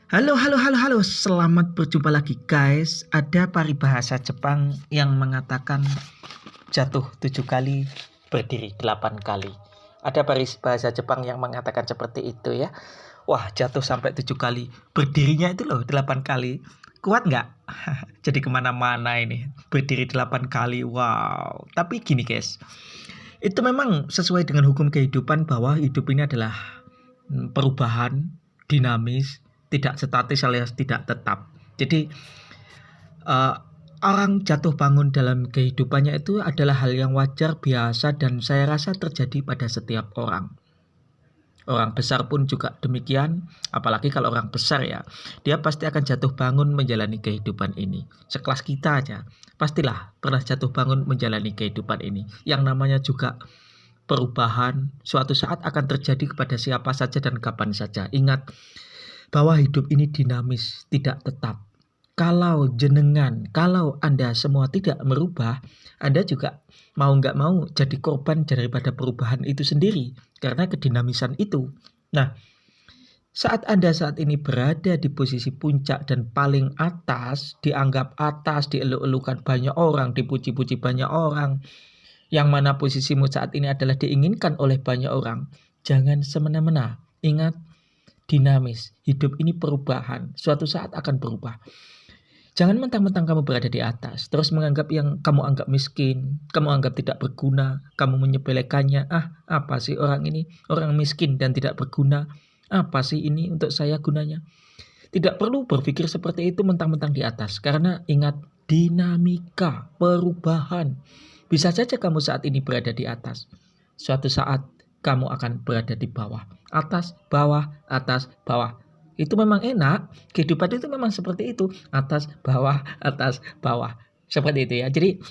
Halo, halo, halo, halo. Selamat berjumpa lagi, guys. Ada paribahasa Jepang yang mengatakan jatuh 7 kali, berdiri 8 kali. Ada paribahasa Jepang yang mengatakan seperti itu ya. Wah, jatuh sampai 7 kali, berdirinya itu loh 8 kali. Kuat nggak? Jadi kemana-mana ini. Berdiri 8 kali, wow. Tapi gini, guys. Itu memang sesuai dengan hukum kehidupan bahwa hidup ini adalah perubahan, dinamis, tidak statis alias tidak tetap. Jadi uh, orang jatuh bangun dalam kehidupannya itu adalah hal yang wajar, biasa, dan saya rasa terjadi pada setiap orang. Orang besar pun juga demikian, apalagi kalau orang besar ya, dia pasti akan jatuh bangun menjalani kehidupan ini. Sekelas kita aja, pastilah pernah jatuh bangun menjalani kehidupan ini. Yang namanya juga perubahan, suatu saat akan terjadi kepada siapa saja dan kapan saja. Ingat bahwa hidup ini dinamis, tidak tetap. Kalau Anda semua tidak merubah, Anda juga mau nggak mau jadi korban daripada perubahan itu sendiri, karena kedinamisan itu. Nah, saat Anda saat ini berada di posisi puncak dan paling atas, dianggap atas, dieluk-elukan banyak orang, dipuji-puji banyak orang, yang mana posisimu saat ini adalah diinginkan oleh banyak orang, jangan semena-mena. Ingat, dinamis. Hidup ini perubahan. Suatu saat akan berubah. Jangan mentang-mentang kamu berada di atas, terus menganggap yang kamu anggap miskin, kamu anggap tidak berguna, kamu menyepelekannya. Apa sih orang ini? Orang miskin dan tidak berguna. Apa sih ini untuk saya gunanya? Tidak perlu berpikir seperti itu mentang-mentang di atas. Karena ingat, dinamika, perubahan. Bisa saja kamu saat ini berada di atas. Suatu saat kamu akan berada di bawah. Atas, bawah, atas, bawah. Itu memang enak. Kehidupan itu memang seperti itu. Atas, bawah. Seperti itu ya. Jadi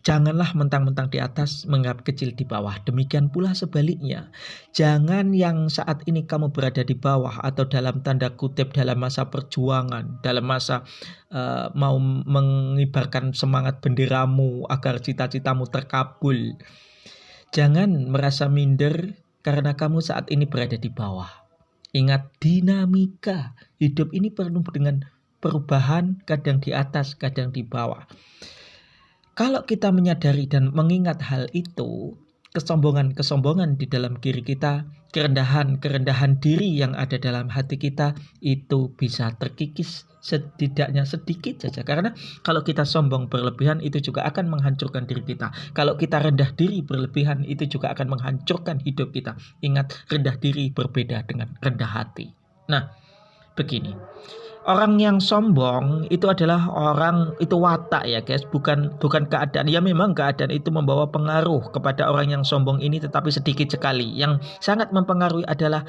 janganlah mentang-mentang di atas menganggap kecil di bawah. Demikian pula sebaliknya. Jangan yang saat ini kamu berada di bawah atau dalam tanda kutip dalam masa perjuangan, dalam masa mau mengibarkan semangat benderamu agar cita-citamu terkabul. Jangan merasa minder karena kamu saat ini berada di bawah. Ingat, dinamika. Hidup ini penuh dengan perubahan, kadang di atas, kadang di bawah. Kalau kita menyadari dan mengingat hal itu, kesombongan-kesombongan di dalam diri kita, kerendahan-kerendahan diri yang ada dalam hati kita, itu bisa terkikis setidaknya sedikit saja. Karena kalau kita sombong berlebihan, itu juga akan menghancurkan diri kita. Kalau kita rendah diri berlebihan, itu juga akan menghancurkan hidup kita. Ingat, rendah diri berbeda dengan rendah hati. Nah, begini. Orang yang sombong itu adalah orang itu watak ya guys, bukan keadaan. Ya memang keadaan itu membawa pengaruh kepada orang yang sombong ini, tetapi sedikit sekali. Yang sangat mempengaruhi adalah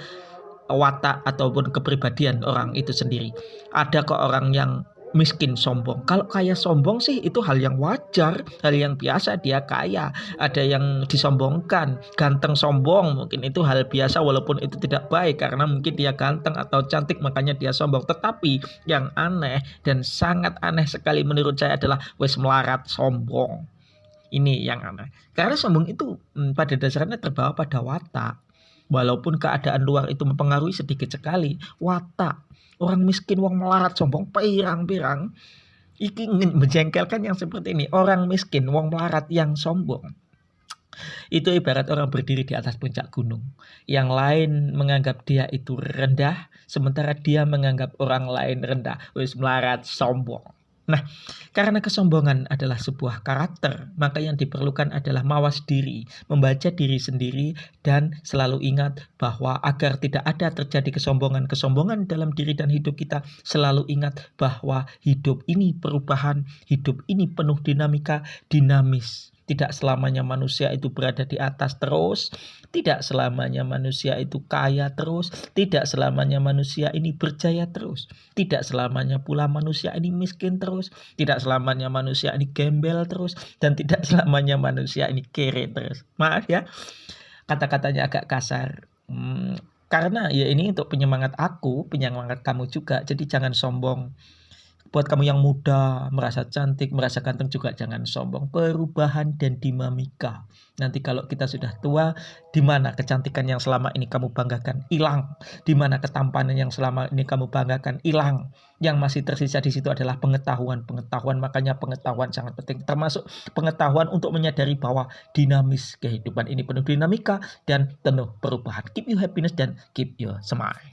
watak ataupun kepribadian orang itu sendiri. Ada kok orang yang miskin sombong. Kalau kaya sombong sih itu hal yang wajar, hal yang biasa, dia kaya. Ada yang disombongkan, ganteng sombong, mungkin itu hal biasa walaupun itu tidak baik karena mungkin dia ganteng atau cantik makanya dia sombong. Tetapi yang aneh dan sangat aneh sekali menurut saya adalah wes melarat sombong. Ini yang aneh. Karena sombong itu pada dasarnya terbawa pada watak. Walaupun keadaan luar itu mempengaruhi sedikit sekali, watak. Orang miskin, wong melarat, sombong, pirang-pirang. Iki ingin menjengkelkan yang seperti ini. Orang miskin, wong melarat yang sombong. Itu ibarat orang berdiri di atas puncak gunung. Yang lain menganggap dia itu rendah, sementara dia menganggap orang lain rendah. Wis melarat, sombong. Nah, karena kesombongan adalah sebuah karakter, maka yang diperlukan adalah mawas diri, membaca diri sendiri, dan selalu ingat bahwa agar tidak ada terjadi kesombongan-kesombongan dalam diri dan hidup kita, selalu ingat bahwa hidup ini perubahan, hidup ini penuh dinamika, dinamis. Tidak selamanya manusia itu berada di atas terus, tidak selamanya manusia itu kaya terus, tidak selamanya manusia ini berjaya terus, tidak selamanya pula manusia ini miskin terus, tidak selamanya manusia ini gembel terus, dan tidak selamanya manusia ini kere terus. Maaf ya, kata-katanya agak kasar. Karena ya ini untuk penyemangat aku, penyemangat kamu juga. Jadi jangan sombong. Buat kamu yang muda, merasa cantik, merasa ganteng juga jangan sombong. Perubahan dan dinamika. Nanti kalau kita sudah tua, di mana kecantikan yang selama ini kamu banggakan hilang, di mana ketampanan yang selama ini kamu banggakan hilang. Yang masih tersisa di situ adalah pengetahuan. Makanya pengetahuan sangat penting, termasuk pengetahuan untuk menyadari bahwa dinamis kehidupan ini penuh dinamika dan penuh perubahan. Keep you happiness dan keep your smile.